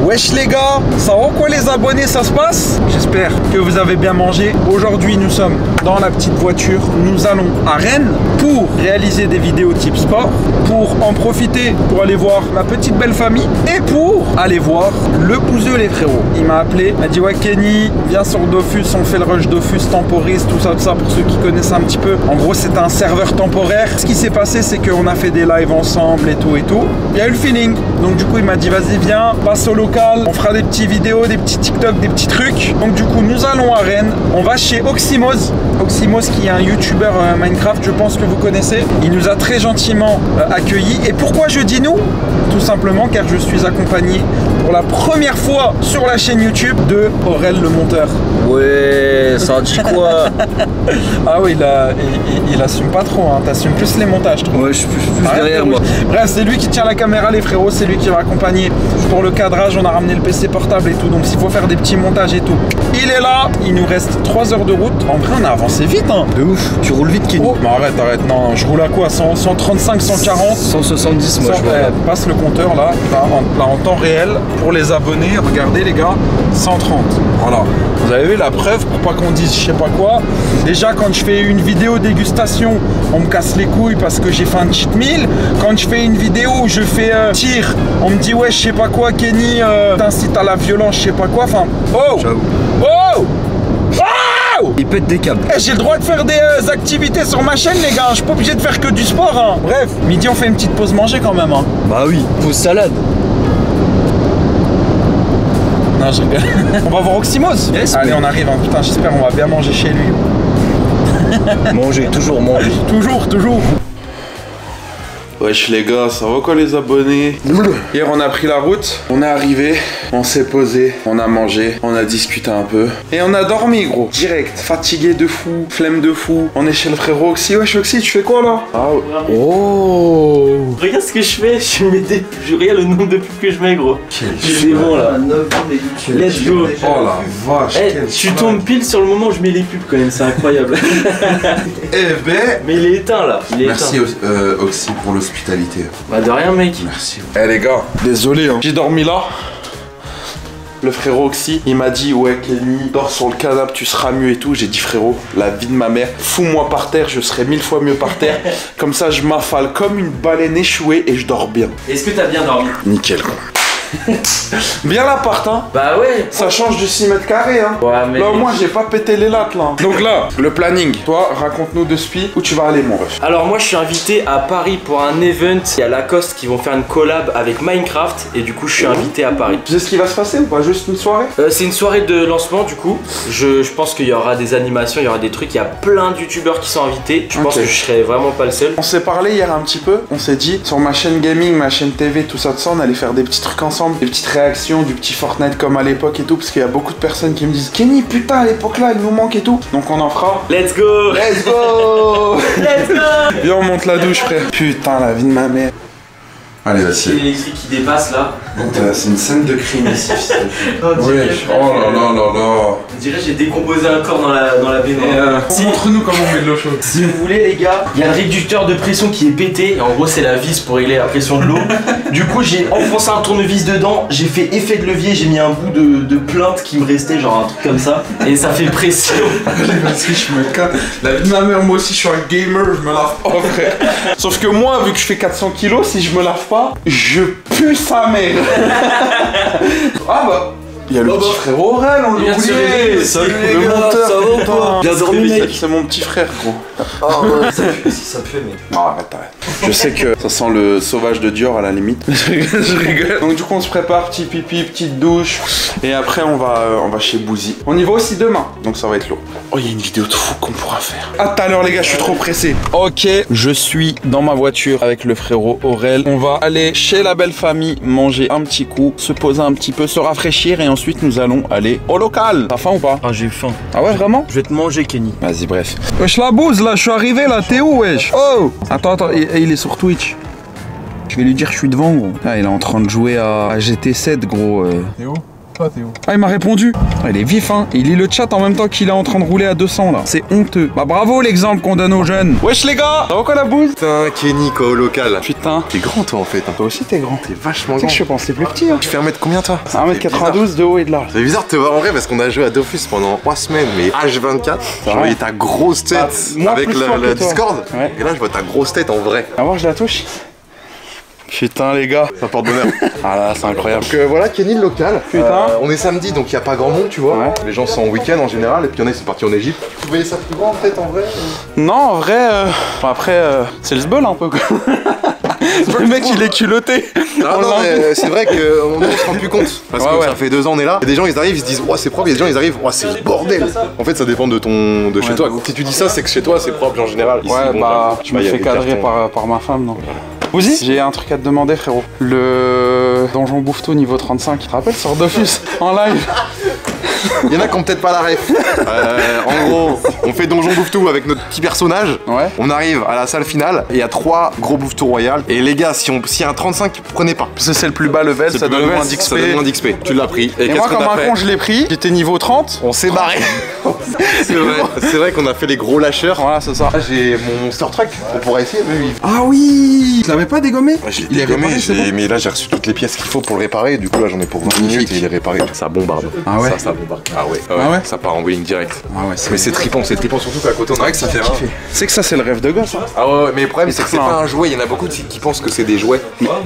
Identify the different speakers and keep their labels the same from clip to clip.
Speaker 1: Wesh les gars, ça va quoi les abonnés, ça se passe? J'espère que vous avez bien mangé. Aujourd'hui nous sommes dans la petite voiture. Nous allons à Rennes pour réaliser des vidéos type sport, pour en profiter pour aller voir ma petite belle famille et pour aller voir le bouseux les frérots. Il m'a appelé, il m'a dit ouais Kenny, viens sur Dofus, on fait le rush Dofus temporise, tout ça pour ceux qui connaissent un petit peu. En gros c'est un serveur temporaire. Ce qui s'est passé c'est qu'on a fait des lives ensemble et tout. Il y a eu le feeling. Donc du coup il m'a dit vas-y viens, passe au local, on fera des petites vidéos, des petits TikTok, des petits trucs. Donc du coup nous allons à Rennes, on va chez Oxymos. Oxymos qui est un youtubeur Minecraft, je pense que vous connaissez. Il nous a très gentiment accueillis. Et pourquoi je dis nous? Tout simplement car je suis accompagné pour la première fois sur la chaîne YouTube de Aurel le monteur.
Speaker 2: Ouais, ça dit quoi?
Speaker 1: Ah oui, il assume pas trop, hein. T'assumes plus les montages, je trouve.
Speaker 2: Ouais, je suis plus derrière moi.
Speaker 1: Bref, c'est lui qui tient la caméra, les frérots, c'est lui qui va accompagner pour le cadrage. On a ramené le PC portable et tout, donc s'il faut faire des petits montages et tout, il est là. Il nous reste 3 heures de route. En vrai, on a avancé vite, hein.
Speaker 2: De ouf, tu roules vite, Kenny.
Speaker 1: Oh, mais arrête, non, je roule à quoi? 135, 140
Speaker 2: 170, moi je vois.
Speaker 1: Passe le compteur là, en temps réel pour les abonnés. Regardez les gars, 130. Voilà. Vous avez vu la preuve pour pas qu'on dise je sais pas quoi. Déjà quand je fais une vidéo dégustation, on me casse les couilles parce que j'ai fait un cheat meal. Quand je fais une vidéo où je fais tir, on me dit ouais je sais pas quoi Kenny, t'incites à la violence, je sais pas quoi. Enfin, oh, oh, oh,
Speaker 2: il pète des câbles.
Speaker 1: hey, j'ai le droit de faire des activités sur ma chaîne les gars, je suis pas obligé de faire que du sport hein. Bref, midi on fait une petite pause manger quand même hein.
Speaker 2: Bah oui, pause salade.
Speaker 1: Non, je rigole. On va voir Oxymos.
Speaker 2: Yes,
Speaker 1: allez, on arrive. Hein. Putain, j'espère on va bien manger chez lui.
Speaker 2: Manger, toujours manger.
Speaker 1: Toujours. Wesh les gars, ça va quoi les abonnés? Hier on a pris la route, on est arrivé, on s'est posé, on a mangé, on a discuté un peu et on a dormi gros, direct, fatigué de fou, flemme de fou. On est chez le frérot Oxy. Wesh Oxy, tu fais quoi là? Ah,
Speaker 3: oh. Regarde ce que je fais, je regarde le nombre de pubs que je mets gros. C'est bon là. Let's go.
Speaker 1: Oh la vache.
Speaker 3: Hey, tu tombes pile sur le moment où je mets les pubs quand même, c'est incroyable.
Speaker 1: Eh ben.
Speaker 3: Mais il est éteint là.
Speaker 4: Merci Oxy pour l'hospitalité.
Speaker 3: Bah de rien mec.
Speaker 4: Merci.
Speaker 1: Eh les gars, désolé hein. J'ai dormi là. Le frérot Oxy, il m'a dit ouais Kenny, dors sur le canapé, tu seras mieux et tout. J'ai dit frérot, la vie de ma mère, fous-moi par terre, je serai 1000 fois mieux par terre. Comme ça je m'affale comme une baleine échouée et je dors bien.
Speaker 3: Est-ce que t'as bien dormi?
Speaker 1: Nickel quoi. Bien l'appart hein.
Speaker 3: Bah ouais.
Speaker 1: Ça change de 6 mètres carrés hein.
Speaker 3: Ouais mais...
Speaker 1: Là au moins j'ai pas pété les lattes là. Donc là, le planning. Toi, raconte-nous de spi où tu vas aller mon ref.
Speaker 3: Alors moi je suis invité à Paris pour un event. Il y a Lacoste qui vont faire une collab avec Minecraft. Et du coup je suis invité à Paris.
Speaker 1: Tu sais ce qui va se passer ou pas? Juste une soirée?
Speaker 3: C'est une soirée de lancement du coup. Je pense qu'il y aura des animations, il y aura des trucs. Il y a plein de youtubeurs qui sont invités. Je pense que je serai vraiment pas le seul.
Speaker 1: On s'est parlé hier un petit peu. On s'est dit sur ma chaîne gaming, ma chaîne TV, tout ça, on allait faire des petits trucs ensemble. Des petites réactions, du petit Fortnite comme à l'époque et tout. Parce qu'il y a beaucoup de personnes qui me disent Kenny putain à l'époque là il nous manque et tout. Donc on en fera.
Speaker 3: Let's go.
Speaker 1: Let's go.
Speaker 3: Let's go.
Speaker 1: Viens on monte la douche frère. Putain la vie de ma mère.
Speaker 4: Allez,
Speaker 3: C'est
Speaker 4: vas-y.
Speaker 3: l'électrique qui dépasse là.
Speaker 4: C'est une scène de crime ici.
Speaker 3: On dirait,
Speaker 4: Oh là là là là.
Speaker 3: on dirait j'ai décomposé un corps dans la baignoire.
Speaker 1: Montre-nous comment on met de l'eau chaude.
Speaker 3: Si vous voulez les gars, il y a le réducteur de pression qui est pété. Et en gros c'est la vis pour régler la pression de l'eau. Du coup j'ai enfoncé un tournevis dedans. J'ai fait effet de levier. J'ai mis un bout de plainte qui me restait, genre un truc comme ça. Et ça fait pression.
Speaker 1: Vas-y je me casse. La vie de ma mère, moi aussi je suis un gamer, je me lave pas frère. Sauf que moi vu que je fais 400 kilos, si je me lave pas, je pue sa mère. Ah bah il y a le petit frère Aurel, on l'a oublié.
Speaker 3: Salut
Speaker 1: le monteur,
Speaker 3: ça va ou
Speaker 1: putain.
Speaker 3: pas? Bien dormi mec.
Speaker 1: C'est mon petit frère gros.
Speaker 3: Ah ouais, ça pue mais...
Speaker 1: Non arrête. Je sais que ça sent le sauvage de Dior à la limite. Je rigole. Donc du coup on se prépare, petit pipi, petite douche. Et après on va chez Bouzy. On y va aussi demain, donc ça va être lourd. Oh il y a une vidéo de fou qu'on pourra faire. À tout à l'heure les gars, je suis trop pressé. Ok, je suis dans ma voiture avec le frérot Aurel. On va aller chez la belle famille, manger un petit coup, se poser un petit peu, se rafraîchir et ensuite nous allons aller au local. T'as faim ou pas?
Speaker 3: Ah j'ai faim.
Speaker 1: Ah ouais vraiment?
Speaker 3: Je vais te manger Kenny.
Speaker 1: Vas-y bref. Wesh la bouse là, je suis arrivé là, t'es où wesh? Oh! Attends, il est sur Twitch. Je vais lui dire je suis devant gros. Ah il est en train de jouer à GT7 gros.
Speaker 4: T'es où?
Speaker 1: Ah, il m'a répondu. Il est vif, hein. Il lit le chat en même temps qu'il est en train de rouler à 200 là. C'est honteux. Bah bravo l'exemple qu'on donne aux jeunes. Wesh les gars, ça va quoi la bouse?
Speaker 5: Putain, Kenny quoi au local.
Speaker 1: Putain.
Speaker 5: T'es grand toi en fait.
Speaker 1: Toi aussi t'es grand.
Speaker 5: T'es vachement
Speaker 1: Tu sais
Speaker 5: grand.
Speaker 1: que je pensais plus petit, hein.
Speaker 5: Tu fais 1m combien toi?
Speaker 1: 1m92 de haut et de large.
Speaker 5: C'est bizarre de te voir en vrai parce qu'on a joué à Dofus pendant 3 semaines, mais H24. Je voyais ta grosse tête
Speaker 1: moi,
Speaker 5: avec
Speaker 1: plus fort que
Speaker 5: la
Speaker 1: toi.
Speaker 5: Discord.
Speaker 1: Ouais.
Speaker 5: Et là je vois ta grosse tête en vrai.
Speaker 1: À voir, je la touche. Putain les gars.
Speaker 5: Ça porte bonheur.
Speaker 1: Ah là, c'est incroyable.
Speaker 5: Donc voilà, Kenny le local.
Speaker 1: Putain.
Speaker 5: On est samedi donc il n'y a pas grand monde, tu vois.
Speaker 1: Ouais.
Speaker 5: Les gens sont en week-end en général et puis il y en a, c'est parti en Égypte. Tu voyais ça plus grand peut-être en vrai?
Speaker 1: Non, en vrai, après, c'est le sbeul un peu quoi. Le mec il est culotté.
Speaker 5: Ah non, mais c'est vrai qu'on ne se rend plus compte. Parce que ça fait 2 ans on est là. Il y a des gens ils arrivent, ils se disent oh c'est propre, il y a des gens ils arrivent, oh c'est le bordel. En fait ça dépend de chez toi. Si tu dis ça c'est que chez toi c'est propre en général. Ici,
Speaker 1: Ouais
Speaker 5: bon,
Speaker 1: bah je me
Speaker 5: il y a
Speaker 1: fais
Speaker 5: des
Speaker 1: cadrer
Speaker 5: cartons.
Speaker 1: par ma femme donc. Vous-y, j'ai un truc à te demander frérot. Le donjon bouffe-tout niveau 35, tu te rappelles sur Dofus en live?
Speaker 5: Il y en a qui ont peut-être pas la ref. En gros, on fait donjon bouffe-tout avec notre petit personnage.
Speaker 1: Ouais.
Speaker 5: On arrive à la salle finale et il y a 3 gros bouffe-tout royal. Et les gars, s'il y a un 35, prenez pas.
Speaker 1: Parce que c'est le plus bas level, ça donne moins d'XP.
Speaker 5: Ça donne moins d'XP. Tu l'as pris.
Speaker 1: Et moi
Speaker 5: qu'est-ce
Speaker 1: comme
Speaker 5: qu'on a
Speaker 1: un
Speaker 5: fait?
Speaker 1: con je l'ai pris, j'étais niveau 30.
Speaker 5: On s'est barré. C'est vrai qu'on a fait les gros lâcheurs.
Speaker 1: Voilà c'est ça.
Speaker 5: Là, j'ai mon monster truck. On pourrait essayer.
Speaker 1: Ah oui, tu l'avais pas dégommé?
Speaker 5: Je l'ai
Speaker 1: Il est
Speaker 5: dégommé,
Speaker 1: réparé, c'est bon.
Speaker 5: mais là j'ai reçu toutes les pièces qu'il faut pour le réparer. Du coup là j'en ai pour 20 minutes et il est réparé. Ça bombarde.
Speaker 1: Ah ouais.
Speaker 5: Ça bombarde. Ah ouais.
Speaker 1: Ah ouais.
Speaker 5: Ça part en wheeling direct.
Speaker 1: Ah ouais,
Speaker 5: Mais c'est trippant surtout qu'à côté on a vrai que ça fait
Speaker 1: Tu sais que ça c'est le rêve de gosse hein.
Speaker 5: Ah ouais, mais le problème c'est que c'est
Speaker 1: plein.
Speaker 5: pas un jouet, il y en a beaucoup qui pensent que c'est des jouets.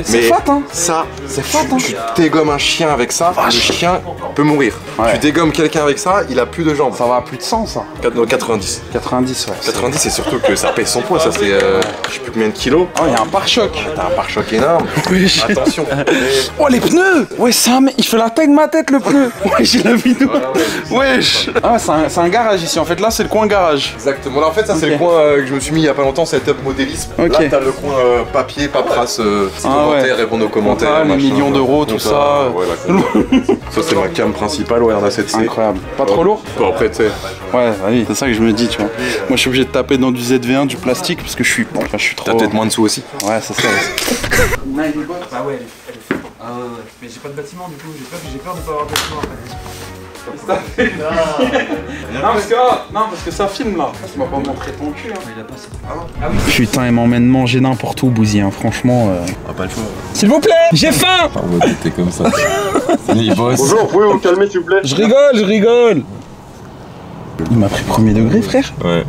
Speaker 1: c'est
Speaker 5: Mais
Speaker 1: fat, hein.
Speaker 5: Ça, c'est fat hein. Tu dégommes un chien avec ça, le chien peut mourir.
Speaker 1: Ouais.
Speaker 5: Tu dégommes quelqu'un avec ça, il a plus de jambes.
Speaker 1: Ça va à plus de 100 ça.
Speaker 5: 90.
Speaker 1: 90 ouais.
Speaker 5: 90 c'est surtout que ça pèse son poids, ça c'est je sais plus combien de kilos.
Speaker 1: Oh il y a un pare-choc.
Speaker 5: T'as un pare-choc énorme. Attention.
Speaker 1: Oh les pneus. Ouais ça il fait la taille de ma tête le pneu. Ouais j'ai la vidéo. Wesh. Ah c'est un garage ici en fait, là c'est le coin garage.
Speaker 5: Exactement. Là, en fait ça c'est
Speaker 1: Ok.
Speaker 5: le coin que je me suis mis il y a pas longtemps, setup modélisme.
Speaker 1: Ok.
Speaker 5: Là t'as le coin papier, paperasse, petits
Speaker 1: Ah ouais.
Speaker 5: commentaires, répondre aux commentaires.
Speaker 1: Comptable, les
Speaker 5: machin,
Speaker 1: millions d'euros, tout ça.
Speaker 5: Ouais, la compta. Ça c'est ma cam principale, ouais, on a cette C.
Speaker 1: Incroyable. Pas trop lourd?
Speaker 5: Bon, après tu sais.
Speaker 1: Ouais, oui, c'est ça que je me dis, tu vois. Moi, je suis obligé de taper dans du ZV1, du plastique, parce que je suis trop.
Speaker 5: T'as peut-être moins de sous aussi.
Speaker 1: Ouais, c'est ça.
Speaker 6: Bah ouais, elle est faite. Ah ouais, ouais. Mais j'ai pas de bâtiment du coup, j'ai peur de pas avoir de bâtiment après.
Speaker 1: Non, parce que ça filme là. Tu m'as pas montré ton cul. Hein. Il a pas ça. Putain, il m'emmène manger n'importe où, Bouzy, hein. Franchement.
Speaker 2: pas le choix.
Speaker 1: S'il vous plaît, j'ai faim.
Speaker 2: Ah ouais, t'es comme ça. Il bosse.
Speaker 7: Bonjour, pouvez vous calmer s'il vous plaît?
Speaker 1: Je rigole. Il m'a pris premier degré, frère.
Speaker 2: Ouais.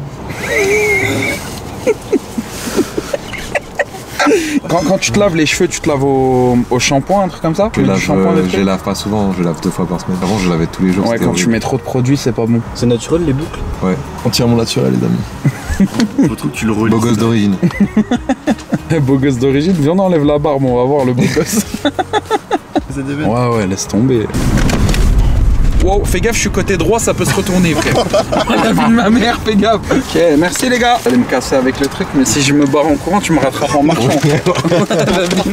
Speaker 1: Quand tu te laves les cheveux, tu te laves au shampoing, un truc comme ça? Tu mets du shampoing de
Speaker 2: Je
Speaker 1: frais?
Speaker 2: les lave pas souvent, je lave 2 fois par semaine. Avant, je lavais tous les jours.
Speaker 1: Ouais,
Speaker 2: c'était
Speaker 1: quand tu
Speaker 2: horrible.
Speaker 1: mets trop de produits, c'est pas bon.
Speaker 8: C'est naturel les boucles?
Speaker 2: Ouais, entièrement naturel, les amis.
Speaker 8: Je trouve que tu le relis.
Speaker 2: Beau gosse d'origine.
Speaker 1: Beau gosse d'origine, viens on enlève la barbe, on va voir le beau gosse. Ouais, laisse tomber. Wow, fais gaffe, je suis côté droit, ça peut se retourner, frère. La vie de ma mère, fais gaffe. Ok, merci les gars. J'allais me casser avec le truc, mais si je me barre en courant, tu me rattrapes en marchant.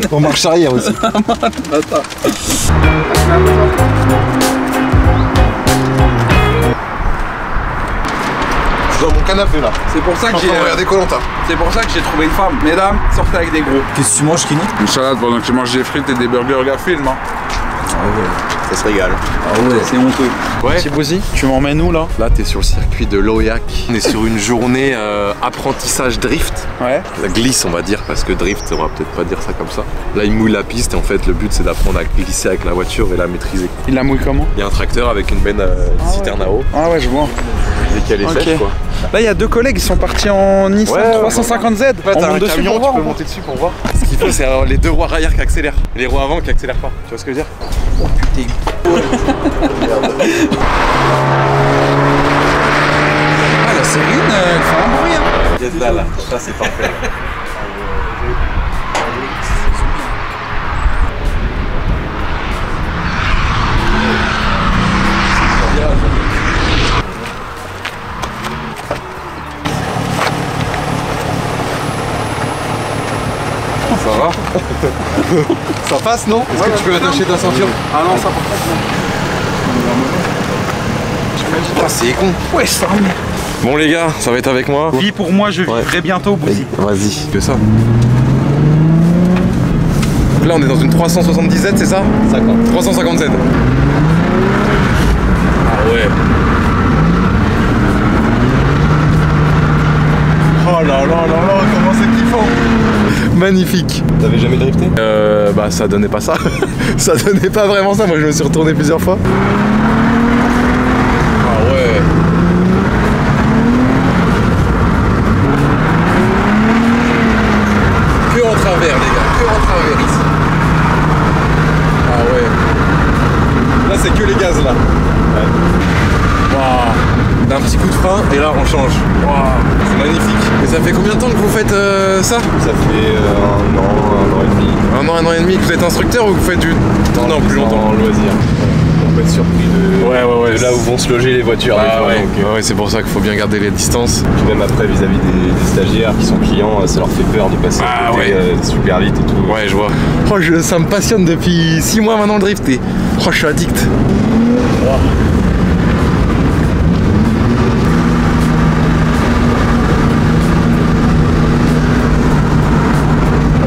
Speaker 2: On marche arrière aussi.
Speaker 1: Attends.
Speaker 5: Je suis dans mon canapé là.
Speaker 1: C'est pour ça que
Speaker 5: Je suis en train de regarder Koh-Lanta.
Speaker 1: c'est pour ça que j'ai trouvé une femme. Mesdames, sortez avec des gros.
Speaker 8: Qu'est-ce que tu manges, Kenny?
Speaker 1: Une salade pendant que tu manges des frites et des burgers Garfield, hein.
Speaker 5: Ça se régale.
Speaker 8: Ah ouais.
Speaker 1: C'est honteux.
Speaker 5: Ouais.
Speaker 1: Petit Bouzy, tu m'emmènes où là?
Speaker 5: Là t'es sur le circuit de Loyac. On est sur une journée apprentissage drift.
Speaker 1: Ouais.
Speaker 5: La glisse on va dire parce que drift on va peut-être pas dire ça comme ça. Là il mouille la piste et en fait le but c'est d'apprendre à glisser avec la voiture et la maîtriser.
Speaker 1: Il la mouille comment?
Speaker 5: Il y a un tracteur avec une benne citerne à eau.
Speaker 1: Ah ouais, je vois.
Speaker 5: Dès qu'elle est
Speaker 1: Ok.
Speaker 5: faite quoi.
Speaker 1: Là, il y a 2 collègues, ils sont partis en Nissan
Speaker 5: Ouais,
Speaker 1: 350Z.
Speaker 5: En fait,
Speaker 1: On
Speaker 5: t'as
Speaker 1: monte
Speaker 5: un
Speaker 1: dessus
Speaker 5: camion,
Speaker 1: pour voir,
Speaker 5: tu peux
Speaker 1: ou pas?
Speaker 5: monter dessus pour voir. Ce qu'il faut, c'est avoir les 2 roues arrière qui accélèrent. Et les roues avant qui accélèrent pas. Tu vois ce que je veux dire?
Speaker 1: Ah, la sérine, elle fait un bruit, hein.
Speaker 5: Là, ça c'est parfait.
Speaker 1: Ça va?
Speaker 5: Ça passe non? Est-ce que tu peux attacher ta ceinture?
Speaker 1: Ah non, ça par contre,
Speaker 5: Ah c'est con.
Speaker 1: non. Ouais, ça va.
Speaker 5: Bon les gars, ça va être avec moi.
Speaker 1: Vie pour moi, je vivrai bientôt, Bouzy.
Speaker 5: Vas-y, que ça. Donc là on est dans une 370Z, c'est ça? 350Z. ouais. Oh là là là là, comment c'est kiffant. Magnifique.
Speaker 2: T'avais jamais drifté?
Speaker 5: Bah ça donnait pas ça. Ça donnait pas vraiment ça, moi je me suis retourné plusieurs fois. Ah ouais. Que en travers les gars, que en travers ici. Ah ouais. Là c'est que les gaz là. Ouais. Waouh. D'un petit coup de frein et là on change. Waouh. C'est magnifique. Et ça fait combien de temps que vous faites ça?
Speaker 2: Ça fait 1 an, 1 an et demi.
Speaker 5: 1 an et demi. Vous êtes instructeur ou vous faites du... Non, plus longtemps.
Speaker 2: En loisir. On peut être surpris de,
Speaker 5: Ouais.
Speaker 2: de là où vont se loger les voitures.
Speaker 5: Ah
Speaker 2: des fois,
Speaker 5: ouais.
Speaker 2: donc,
Speaker 5: Ouais, c'est pour ça qu'il faut bien garder les distances.
Speaker 2: Puis même après vis-à-vis des stagiaires qui sont clients, ça leur fait peur de passer
Speaker 5: Ah
Speaker 2: à côté,
Speaker 5: ouais.
Speaker 2: super vite et tout.
Speaker 5: Ouais, je vois. Oh, ça me passionne depuis 6 mois maintenant le drift et... Oh, je suis addict. Wow.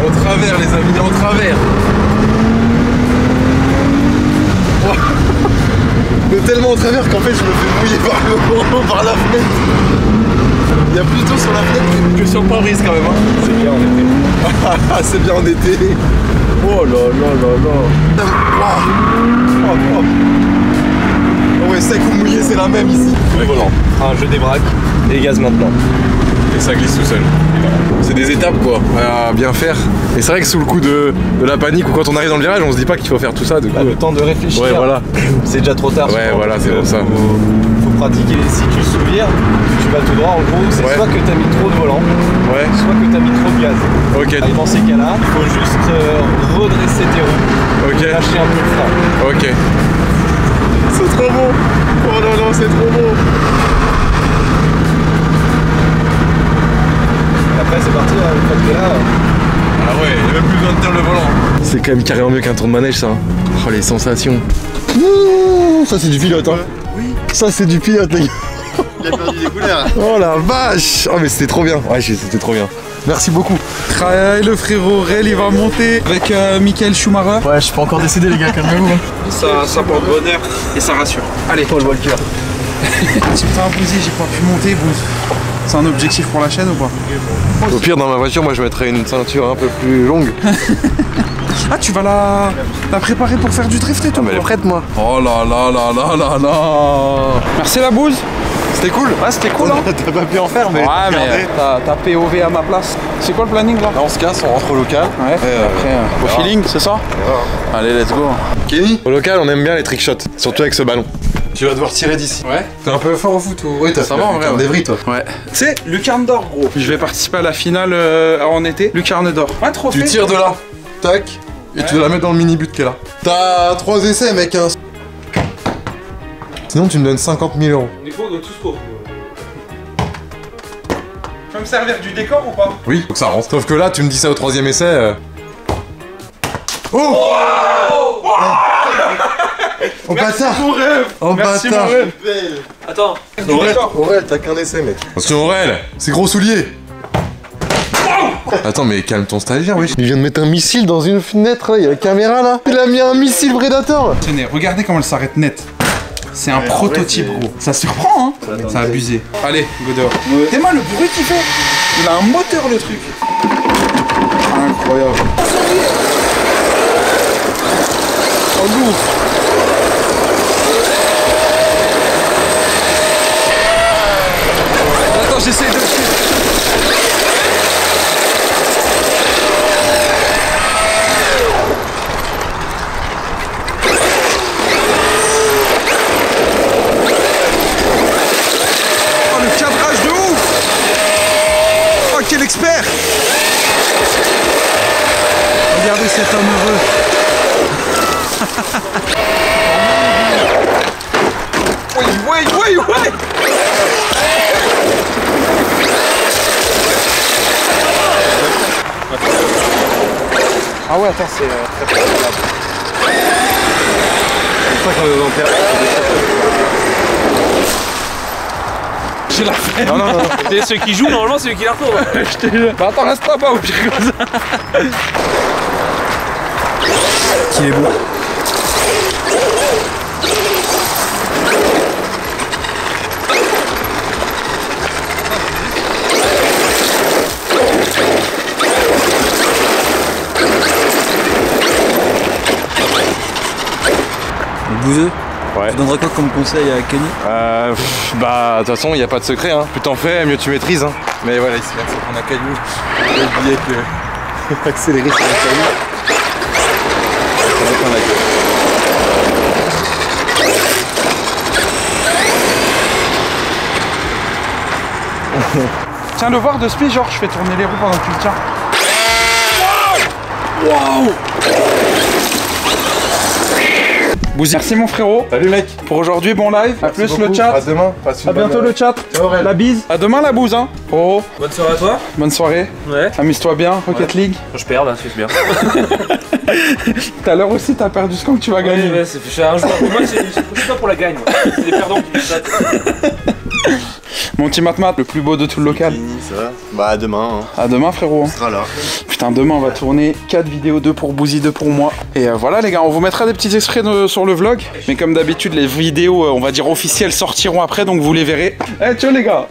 Speaker 5: En travers les amis, en travers. Wow. Mais tellement en travers qu'en fait je me fais mouiller par la fenêtre. Il y a plus d'eau sur la fenêtre que sur le pare-brise quand même. Hein.
Speaker 2: C'est bien en été.
Speaker 5: C'est bien en été. Oh là là là là. Wow. Oh ouais, sec ou mouillé, c'est la même ici.
Speaker 2: Le volant. Je débraque et gaz maintenant.
Speaker 5: Et ça glisse tout seul. C'est des étapes quoi, à bien faire. Et c'est vrai que sous le coup de la panique ou quand on arrive dans le virage, on se dit pas qu'il faut faire tout ça. Du coup.
Speaker 2: Le temps de réfléchir.
Speaker 5: Ouais, voilà.
Speaker 2: C'est déjà trop tard.
Speaker 5: Ouais,
Speaker 2: souvent,
Speaker 5: voilà, c'est pour ça.
Speaker 2: Faut pratiquer. Si tu souviens, tu vas tout droit. En gros, c'est
Speaker 5: Ouais.
Speaker 2: soit que t'as mis trop de volant,
Speaker 5: Ouais.
Speaker 2: soit que t'as mis trop de gaz.
Speaker 5: Ok.
Speaker 2: Et dans ces cas-là, il faut juste redresser tes roues.
Speaker 5: Ok.
Speaker 2: Lâcher un peu le frein.
Speaker 5: Ok. C'est trop beau. Oh là là, c'est trop beau.
Speaker 2: Après, c'est parti. Une fois que t'es là.
Speaker 5: Ah ouais, il n'y a même plus besoin de tenir le volant. C'est quand même carrément mieux qu'un tour de manège ça. Oh les sensations. Ouh, ça c'est du pilote hein. Oui. Ça c'est du pilote les gars.
Speaker 2: Il a perdu des couleurs.
Speaker 5: Oh la vache. Oh mais c'était trop bien. Ouais c'était trop bien. Merci beaucoup. Et le frérot Rel il va monter avec Michael Schumacher.
Speaker 6: Ouais, je suis pas encore décidé, les gars, calmez-vous.
Speaker 1: Ça porte bonheur et ça rassure. Allez,
Speaker 2: Paul Walker.
Speaker 1: tu t'es imposé, j'ai pas pu monter. Bon, c'est un objectif pour la chaîne ou pas?
Speaker 5: Au pire dans ma voiture moi je mettrais une ceinture un peu plus longue.
Speaker 1: Ah, tu vas la préparer pour faire du drift et tout?
Speaker 5: Mais elle est prête moi. Oh là là là là là là.
Speaker 1: Merci la bouse.
Speaker 5: C'était cool.
Speaker 1: Ouais, c'était cool hein.
Speaker 5: T'as pas pu en faire mais.
Speaker 1: Ouais, mais t'as POV à ma place. C'est quoi le planning là?
Speaker 5: Là on se casse, on rentre au local.
Speaker 1: Ouais, après au feeling, c'est ça? Allez, let's go.
Speaker 5: Kenny, au local on aime bien les trickshots, surtout avec ce ballon. Tu vas devoir tirer d'ici.
Speaker 1: Ouais.
Speaker 5: T'es un peu fort au foot ou... Oui, t'as
Speaker 1: Ça va, en vrai, ouais.
Speaker 5: des vrilles toi.
Speaker 1: Ouais. Tu sais, Lucarne d'or, gros. Je vais participer à la finale en été. Lucarne d'or. Un trophée.
Speaker 5: Tu tires de là, tac, et tu dois la mettre dans le mini-but qui est là. T'as 3 essais, mec. Hein. Sinon, tu me donnes 50 000 €.
Speaker 1: Du coup, on doit tous court. Tu peux me servir du décor ou pas?
Speaker 5: Oui, faut que ça rentre. Sauf que là, tu me dis ça au 3e essai. Oh Oh bâtard!
Speaker 1: Mon rêve.
Speaker 5: Oh
Speaker 1: Merci,
Speaker 5: bâtard!
Speaker 1: mon rêve.
Speaker 6: Attends.
Speaker 5: Aurel, t'as qu'un essai, mec. Attention, Aurel, c'est gros soulier. Attends, mais calme ton stagiaire, wesh. Il vient de mettre un missile dans une fenêtre, là. Il y a la caméra, là. Il a mis un missile Predator.
Speaker 1: Tenez, regardez comment elle s'arrête net. C'est un prototype, gros. Ça surprend, hein? C'est abusé. Allez, go dehors. T'es mal le bruit qu'il fait? Il a un moteur, le truc. Incroyable. Oh, lourd. Attends, j'essaie de le suivre. Oh, le cadrage de ouf. Oh, quel expert. Regardez cet homme heureux. Oui. Ah ouais, attends, c'est très agréable.
Speaker 2: C'est ça qu'on est en perte.
Speaker 1: J'ai la flemme.
Speaker 5: Non.
Speaker 6: C'est ceux qui jouent, normalement, c'est eux qui la retournent.
Speaker 1: Je te jure. Bah attends, reste là-bas au pire comme ça. Qu'il est beau.
Speaker 8: bouseux.
Speaker 5: Ouais.
Speaker 8: Tu donnerais quoi comme conseil à Kenny?
Speaker 5: Bah, de toute façon, il n'y a pas de secret. Hein. Plus t'en fais, mieux tu maîtrises. Hein. Mais voilà, ici, là, c'est qu'on a caillou. J'ai oublié que accélérer sur la caillou. Ça va être un lac.
Speaker 1: Tiens le voir de spi, genre je fais tourner les roues pendant que tu le tiens. Waouh! Bouzy. Merci mon frérot.
Speaker 5: Salut mec.
Speaker 1: Pour aujourd'hui, bon live. A plus le chat.
Speaker 5: À demain. Passe une
Speaker 1: A bientôt
Speaker 5: bonne-
Speaker 1: le chat.
Speaker 5: Ciao, Ren.
Speaker 1: La bise. À demain la bouse hein. Oh.
Speaker 6: Bonne soirée à toi.
Speaker 1: Bonne soirée.
Speaker 6: Ouais.
Speaker 1: Amuse-toi bien, Rocket League.
Speaker 6: Je perds là, c'est bien.
Speaker 1: Tout à l'heure aussi t'as perdu ce camp que tu vas gagner.
Speaker 6: Ouais, je suis un joueur. Moi, je suis pas pour la gagne. C'est les perdants qui disent ça.
Speaker 1: Mon petit Matmat, le plus beau de tout le local.
Speaker 2: Fini, ça va. Bah, à demain. Hein.
Speaker 1: À demain frérot.
Speaker 2: On sera là.
Speaker 1: Putain, demain on va tourner 4 vidéos, 2 pour Bouzy, 2 pour moi. Et voilà les gars, on vous mettra des petits extraits sur le vlog. Mais comme d'habitude, les vidéos, on va dire officielles, sortiront après, donc vous les verrez. Eh, ciao les gars!